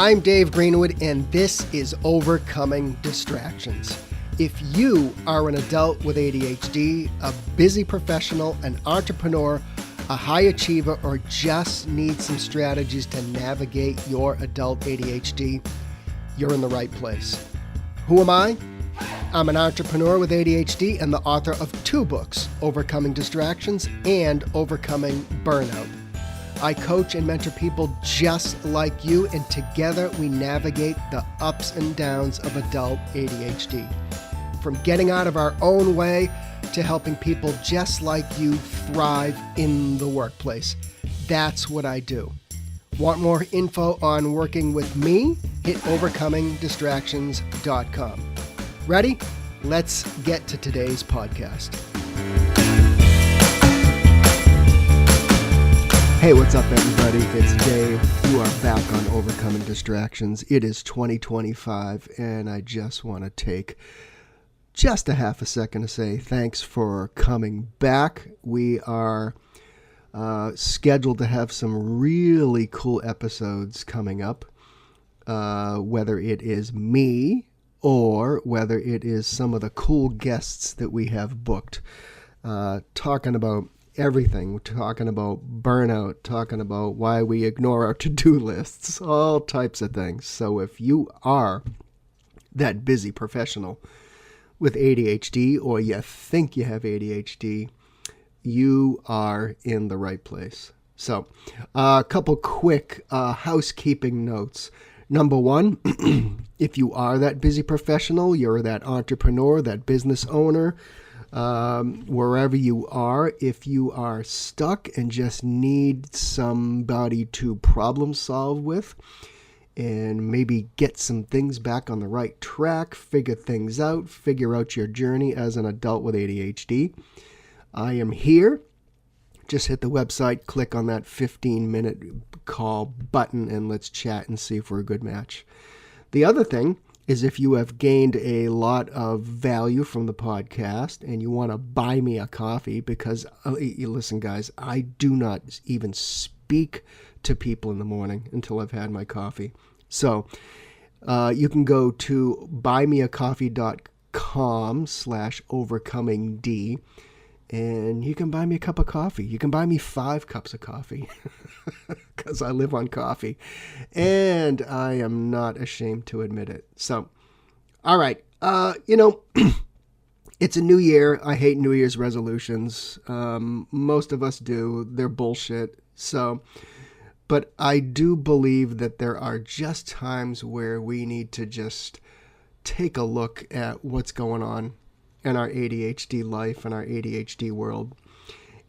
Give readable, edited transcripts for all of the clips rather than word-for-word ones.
I'm Dave Greenwood, and this is Overcoming Distractions. If you are an adult with ADHD, a busy professional, an entrepreneur, a high achiever, or just need some strategies to navigate your adult ADHD, you're in the right place. Who am I? I'm an entrepreneur with ADHD and the author of 2 books, Overcoming Distractions and Overcoming Burnout. I coach and mentor people just like you, and together we navigate the ups and downs of adult ADHD. From getting out of our own way to helping people just like you thrive in the workplace. That's what I do. Want more info on working with me? Hit overcomingdistractions.com. Ready? Let's get to today's podcast. Hey, what's up, everybody? It's Dave. You are back on Overcoming Distractions. It is 2025, and I just want to take just a half a second to say thanks for coming back. We are scheduled to have some really cool episodes coming up, whether it is me or whether it is some of the cool guests that we have booked, talking about everything. We're talking about burnout, talking about why we ignore our to-do lists, all types of things. So if you are that busy professional with ADHD, or you think you have ADHD, you are in the right place. So a couple quick housekeeping notes. Number one, if you are that busy professional, you're that entrepreneur, that business owner, wherever you are, if you are stuck and just need somebody to problem solve with and maybe get some things back on the right track, figure things out, figure out your journey as an adult with ADHD, I am here. Just hit the website, click on that 15-minute call button, and let's chat and see if we're a good match. The other thing is, if you have gained a lot of value from the podcast and you want to buy me a coffee, because, listen, guys, I do not even speak to people in the morning until I've had my coffee. So you can go to buymeacoffee.com/overcomingd, and you can buy me a cup of coffee. You can buy me 5 cups of coffee because I live on coffee, and I am not ashamed to admit it. So, all right, it's a new year. I hate New Year's resolutions. Most of us do. They're bullshit. So, but I do believe that there are just times where we need to just take a look at what's going on in our ADHD life and our ADHD world.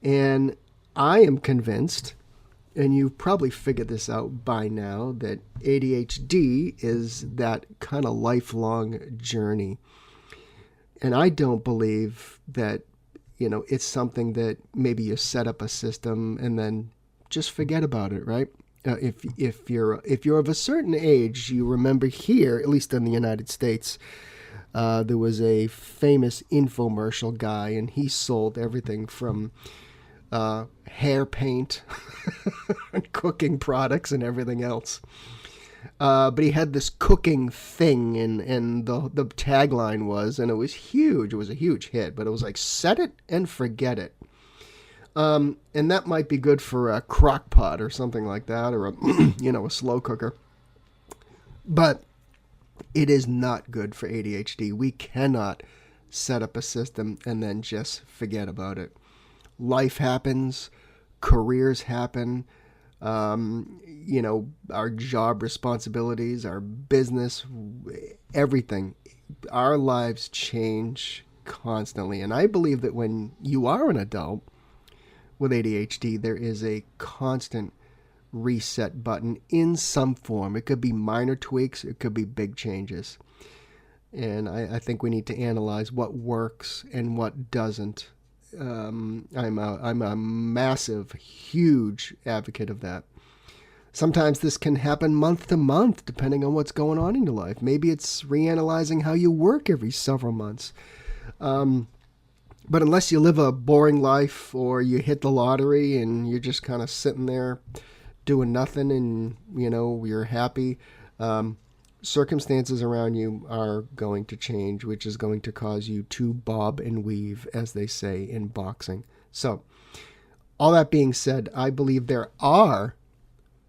And I am convinced, and you've probably figured this out by now, that ADHD is that kind of lifelong journey. And I don't believe that, it's something that maybe you set up a system and then just forget about it, right? If you're of a certain age, you remember here, at least in the United States, there was a famous infomercial guy, and he sold everything from hair paint and cooking products and everything else. But he had this cooking thing, and the tagline was, and it was huge. It was a huge hit, but it was like, set it and forget it. And that might be good for a crock pot or something like that, or a slow cooker. But it is not good for ADHD. We cannot set up a system and then just forget about it. Life happens, careers happen, our job responsibilities, our business, everything. Our lives change constantly. And I believe that when you are an adult with ADHD, there is a constant reset button in some form. It could be minor tweaks, it could be big changes. And I think we need to analyze what works and what doesn't. I'm a massive, huge advocate of that. Sometimes this can happen month to month, depending on what's going on in your life. Maybe it's reanalyzing how you work every several months. But unless you live a boring life or you hit the lottery and you're just kind of sitting there doing nothing and, you're happy, Circumstances around you are going to change, which is going to cause you to bob and weave, as they say in boxing. So, all that being said, I believe there are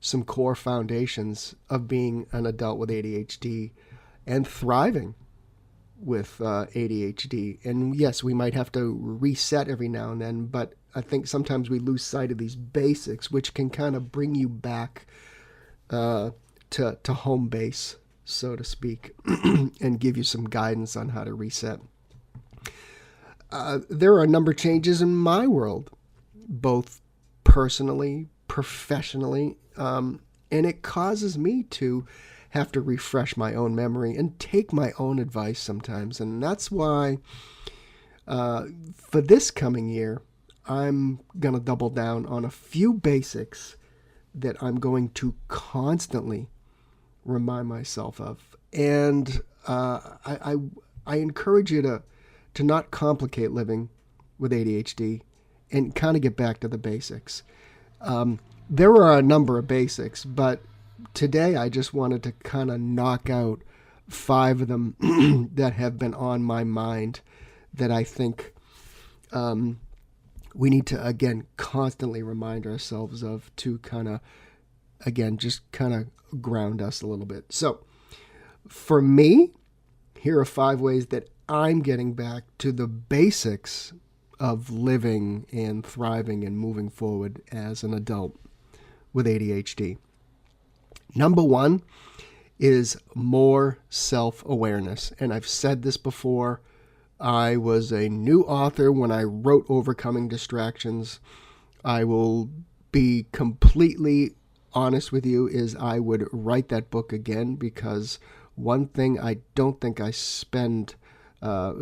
some core foundations of being an adult with ADHD and thriving with ADHD. And yes, we might have to reset every now and then, but I think sometimes we lose sight of these basics, which can kind of bring you back to home base, so to speak, and give you some guidance on how to reset. There are a number of changes in my world, both personally, professionally, and it causes me to have to refresh my own memory and take my own advice sometimes. And that's why for this coming year, I'm going to double down on a few basics that I'm going to constantly remind myself of. And I encourage you to not complicate living with ADHD and kind of get back to the basics. There are a number of basics, but today I just wanted to kind of knock out 5 of them that have been on my mind that I think we need to, again, constantly remind ourselves of to kind of, again, just kind of ground us a little bit. So for me, here are 5 ways that I'm getting back to the basics of living and thriving and moving forward as an adult with ADHD. Number 1 is more self-awareness. And I've said this before. I was a new author when I wrote Overcoming Distractions. I will be completely honest with you, is I would write that book again, because one thing I don't think I spent a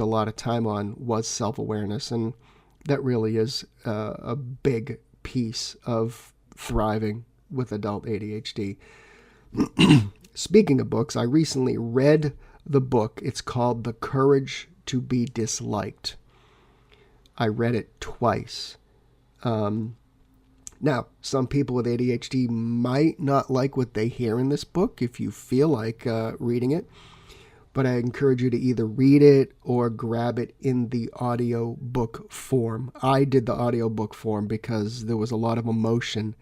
lot of time on was self-awareness. And that really is a big piece of thriving with adult ADHD. Speaking of books, I recently read the book. It's called The Courage to Be Disliked. I read it twice. Now, some people with ADHD might not like what they hear in this book if you feel like reading it, but I encourage you to either read it or grab it in the audio book form. I did the audio book form because there was a lot of emotion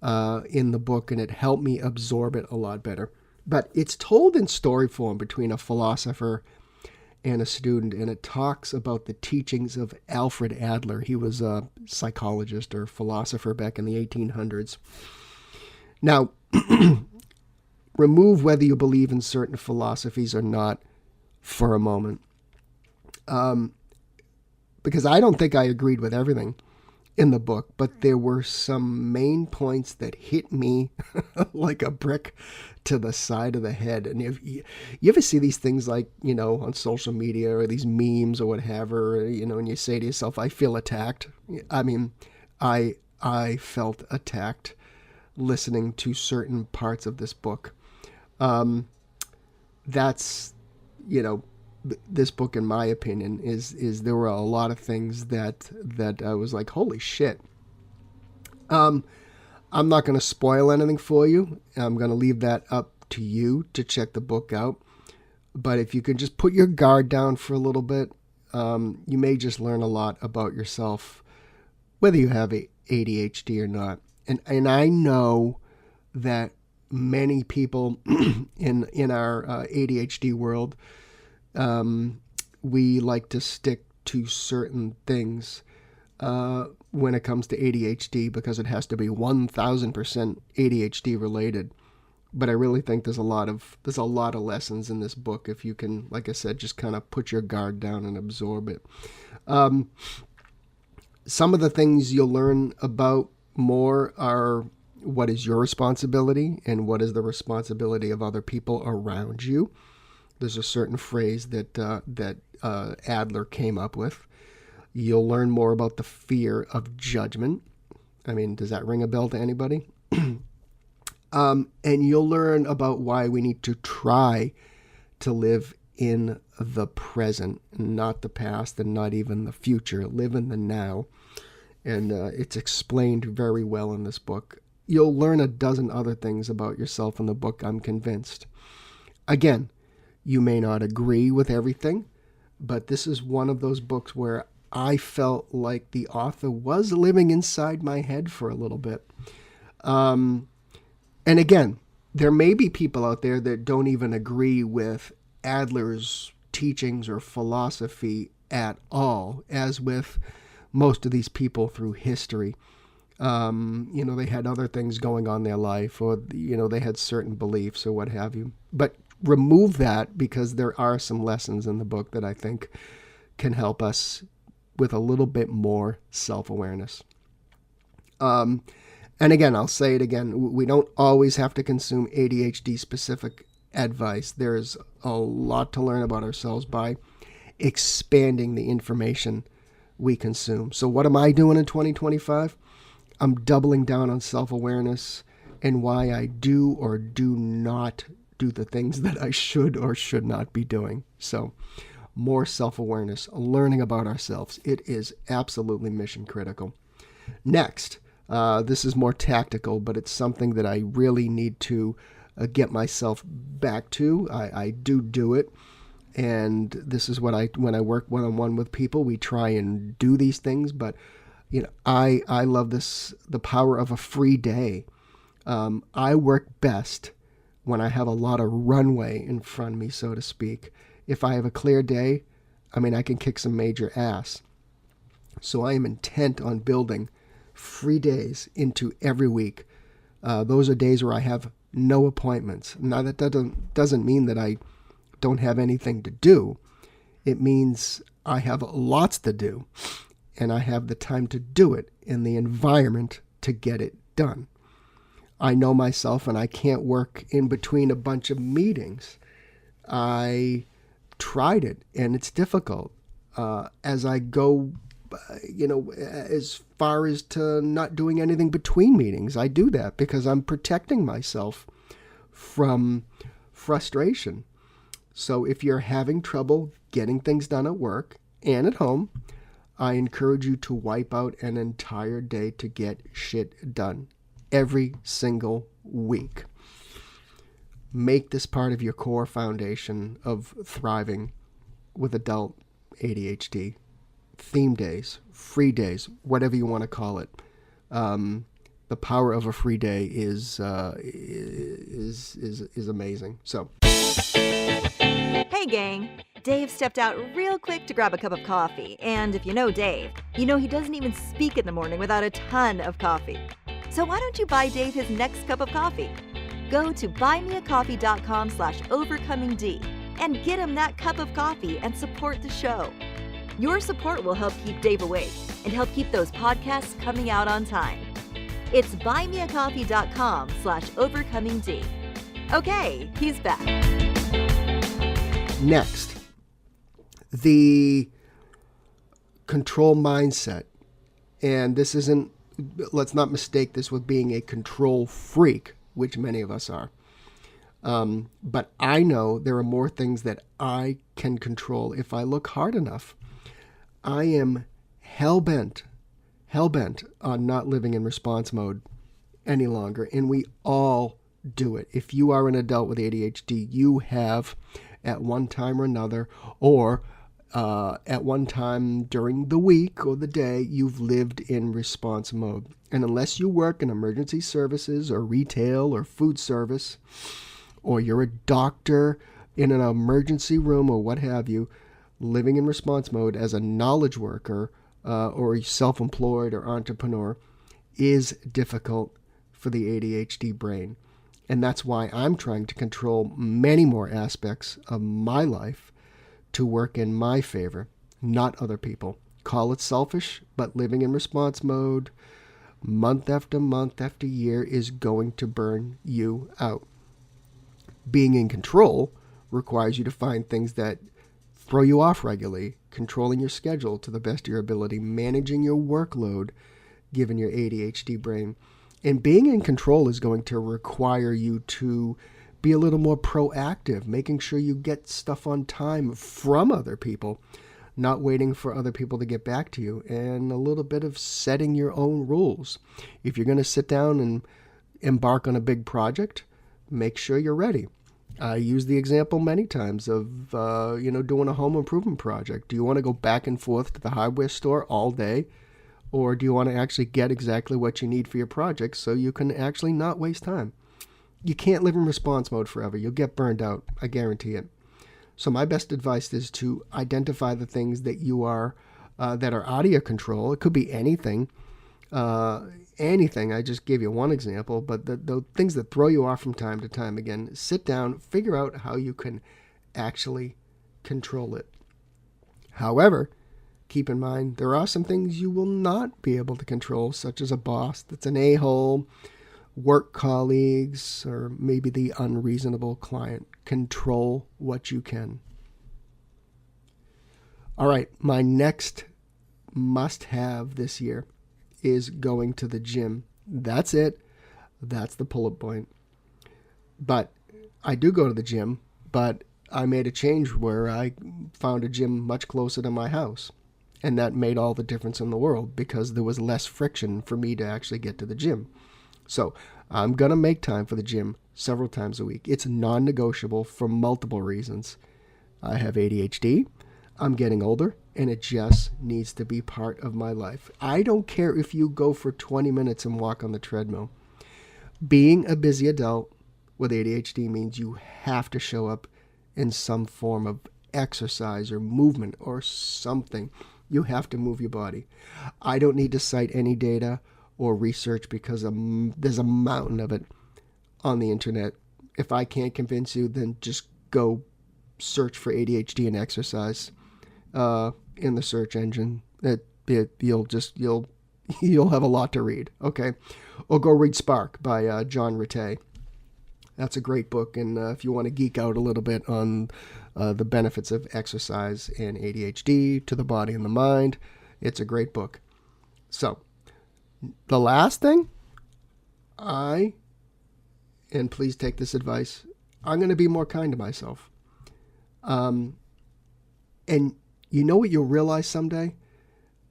in the book, and it helped me absorb it a lot better. But it's told in story form between a philosopher and a student, and it talks about the teachings of Alfred Adler. He was a psychologist or philosopher back in the 1800s. Now, remove whether you believe in certain philosophies or not for a moment, because I don't think I agreed with everything in the book, but there were some main points that hit me like a brick to the side of the head. And if you ever see these things, like, on social media or these memes or whatever, and you say to yourself, I feel attacked. I mean, I felt attacked listening to certain parts of this book. That's, this book, in my opinion, is there were a lot of things that I was like, holy shit. I'm not going to spoil anything for you. I'm going to leave that up to you to check the book out. But if you could just put your guard down for a little bit, you may just learn a lot about yourself, whether you have ADHD or not. And I know that many people in our ADHD world, we like to stick to certain things when it comes to ADHD, because it has to be 1,000% ADHD related. But I really think there's a lot of lessons in this book if you can, like I said, just kind of put your guard down and absorb it. Some of the things you'll learn about more are what is your responsibility and what is the responsibility of other people around you. There's a certain phrase that Adler came up with. You'll learn more about the fear of judgment. I mean, does that ring a bell to anybody? And you'll learn about why we need to try to live in the present, not the past and not even the future. Live in the now. And it's explained very well in this book. you'll learn a dozen other things about yourself in the book, I'm convinced. Again, you may not agree with everything, but this is one of those books where I felt like the author was living inside my head for a little bit. And again, there may be people out there that don't even agree with Adler's teachings or philosophy at all, as with most of these people through history. They had other things going on in their life, or, they had certain beliefs or what have you. But remove that, because there are some lessons in the book that I think can help us with a little bit more self-awareness. And again, I'll say it again, we don't always have to consume ADHD-specific advice. There's a lot to learn about ourselves by expanding the information we consume. So what am I doing in 2025? I'm doubling down on self-awareness and why I do or do not do the things that I should or should not be doing. So more self-awareness, learning about ourselves. It is absolutely mission critical. Next, this is more tactical, but it's something that I really need to get myself back to. I do it. And this is what when I work one-on-one with people, we try and do these things. But, I love this, the power of a free day. I work best when I have a lot of runway in front of me, so to speak. If I have a clear day, I can kick some major ass. So I am intent on building free days into every week. Those are days where I have no appointments. Now, that doesn't mean that I don't have anything to do. It means I have lots to do, and I have the time to do it in the environment to get it done. I know myself, and I can't work in between a bunch of meetings. I tried it, and it's difficult. As I go, as far as to not doing anything between meetings, I do that because I'm protecting myself from frustration. So if you're having trouble getting things done at work and at home, I encourage you to wipe out an entire day to get shit done every single week. Make this part of your core foundation of thriving with adult ADHD. Theme days, free days, whatever you want to call it. The power of a free day is amazing. So, hey gang, Dave stepped out real quick to grab a cup of coffee, and if you know Dave, you know he doesn't even speak in the morning without a ton of coffee. So why don't you buy Dave his next cup of coffee? Go to buymeacoffee.com/overcomingd and get him that cup of coffee and support the show. Your support will help keep Dave awake and help keep those podcasts coming out on time. It's buymeacoffee.com/overcomingd. Okay, he's back. Next, the control mindset. And this isn't, let's not mistake this with being a control freak, which many of us are. But I know there are more things that I can control if I look hard enough. I am hell-bent on not living in response mode any longer. And we all do it. If you are an adult with ADHD, you have at one time or another, or at one time during the week or the day, you've lived in response mode. And unless you work in emergency services or retail or food service, or you're a doctor in an emergency room or what have you, living in response mode as a knowledge worker or self-employed or entrepreneur is difficult for the ADHD brain. And that's why I'm trying to control many more aspects of my life to work in my favor, not other people. Call it selfish, but living in response mode month after month after year is going to burn you out. Being in control requires you to find things that throw you off regularly, controlling your schedule to the best of your ability, managing your workload given your ADHD brain. And being in control is going to require you to be a little more proactive, making sure you get stuff on time from other people, not waiting for other people to get back to you, and a little bit of setting your own rules. If you're going to sit down and embark on a big project, make sure you're ready. I use the example many times of, doing a home improvement project. Do you want to go back and forth to the hardware store all day? Or do you want to actually get exactly what you need for your project so you can actually not waste time? You can't live in response mode forever. You'll get burned out. I guarantee it. So my best advice is to identify the things that that are out of your control. It could be anything. Anything. I just gave you one example, but the things that throw you off from time to time, again, sit down, figure out how you can actually control it. However, keep in mind, there are some things you will not be able to control, such as a boss that's an a-hole, work colleagues, or maybe the unreasonable client. Control what you can. All right, my next must-have this year is going to the gym. That's it. That's the pull-up point. But I do go to the gym, but I made a change where I found a gym much closer to my house. And that made all the difference in the world because there was less friction for me to actually get to the gym. So I'm going to make time for the gym several times a week. It's non-negotiable for multiple reasons. I have ADHD. I'm getting older, and it just needs to be part of my life. I don't care if you go for 20 minutes and walk on the treadmill. Being a busy adult with ADHD means you have to show up in some form of exercise or movement or something. You have to move your body. I don't need to cite any data or research because there's a mountain of it on the internet. If I can't convince you, then just go search for ADHD and exercise in the search engine. You'll have a lot to read. Okay, or go read Spark by John Ratey. That's a great book, and if you want to geek out a little bit on the benefits of exercise and ADHD to the body and the mind, it's a great book. So, the last thing, and please take this advice, I'm going to be more kind to myself. And you know what you'll realize someday,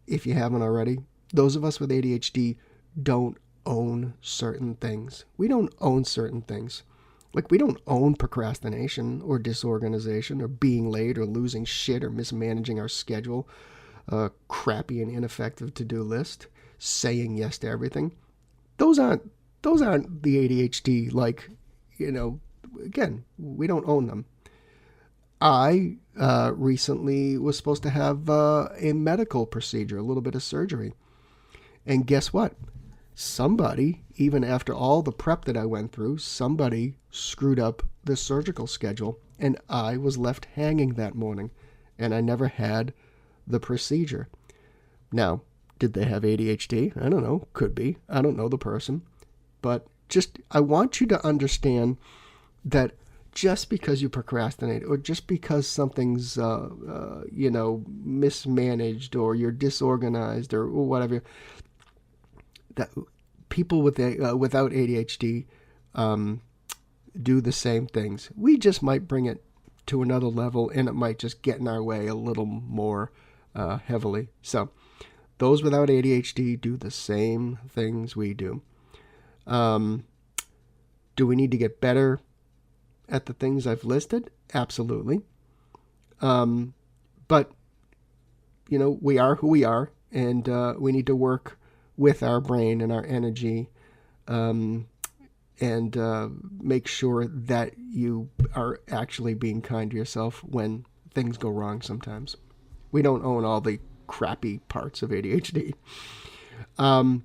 if you haven't already? Those of us with ADHD don't own certain things. We don't own certain things. Like, we don't own procrastination or disorganization or being late or losing shit or mismanaging our schedule, crappy and ineffective to-do list, saying yes to everything. Those aren't the ADHD, again, we don't own them. I recently was supposed to have a medical procedure, a little bit of surgery. And guess what? Somebody, even after all the prep that I went through, somebody screwed up the surgical schedule, and I was left hanging that morning, and I never had the procedure. Now, did they have ADHD? I don't know. Could be. I don't know the person. But I want you to understand that just because you procrastinate or just because something's, mismanaged or you're disorganized or whatever, that people without ADHD do the same things. We just might bring it to another level, and it might just get in our way a little more heavily. So those without ADHD do the same things we do. Do we need to get better at the things I've listed? Absolutely. But, we are who we are, and we need to work with our brain and our energy and make sure that you are actually being kind to yourself when things go wrong sometimes. We don't own all the crappy parts of ADHD. I'm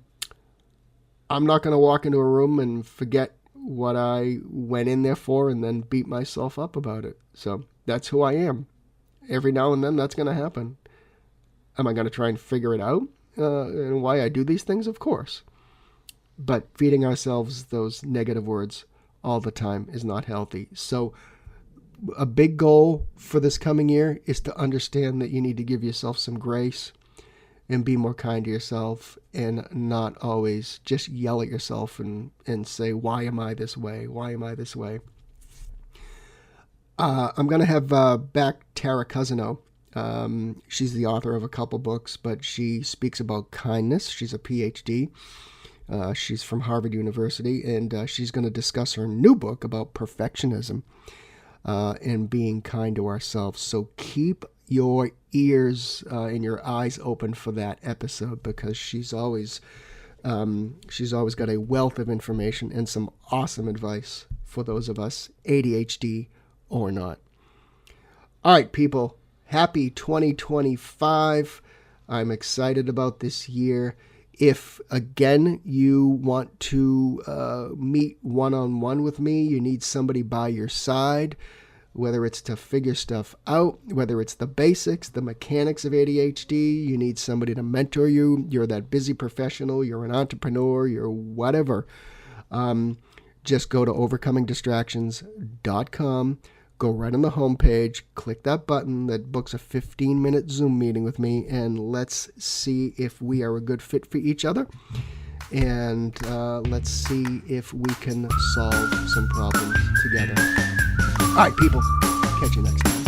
not going to walk into a room and forget what I went in there for and then beat myself up about it. So that's who I am. Every now and then that's going to happen. Am I going to try and figure it out and why I do these things? Of course. But feeding ourselves those negative words all the time is not healthy. So a big goal for this coming year is to understand that you need to give yourself some grace and be more kind to yourself and not always just yell at yourself and say, why am I this way? Why am I this way? I'm going to have back Tara Cousineau. She's the author of a couple books, but she speaks about kindness. She's a PhD. She's from Harvard University, and she's going to discuss her new book about perfectionism and being kind to ourselves. So keep your ears and your eyes open for that episode, because she's always got a wealth of information and some awesome advice for those of us, ADHD or not. All right, people, happy 2025. I'm excited about this year. If, again, you want to meet one-on-one with me, you need somebody by your side, whether it's to figure stuff out, whether it's the basics, the mechanics of ADHD, you need somebody to mentor you, you're that busy professional, you're an entrepreneur, you're whatever, just go to overcomingdistractions.com. Go right on the homepage, click that button that books a 15-minute Zoom meeting with me, and let's see if we are a good fit for each other. And let's see if we can solve some problems together. All right, people. Catch you next time.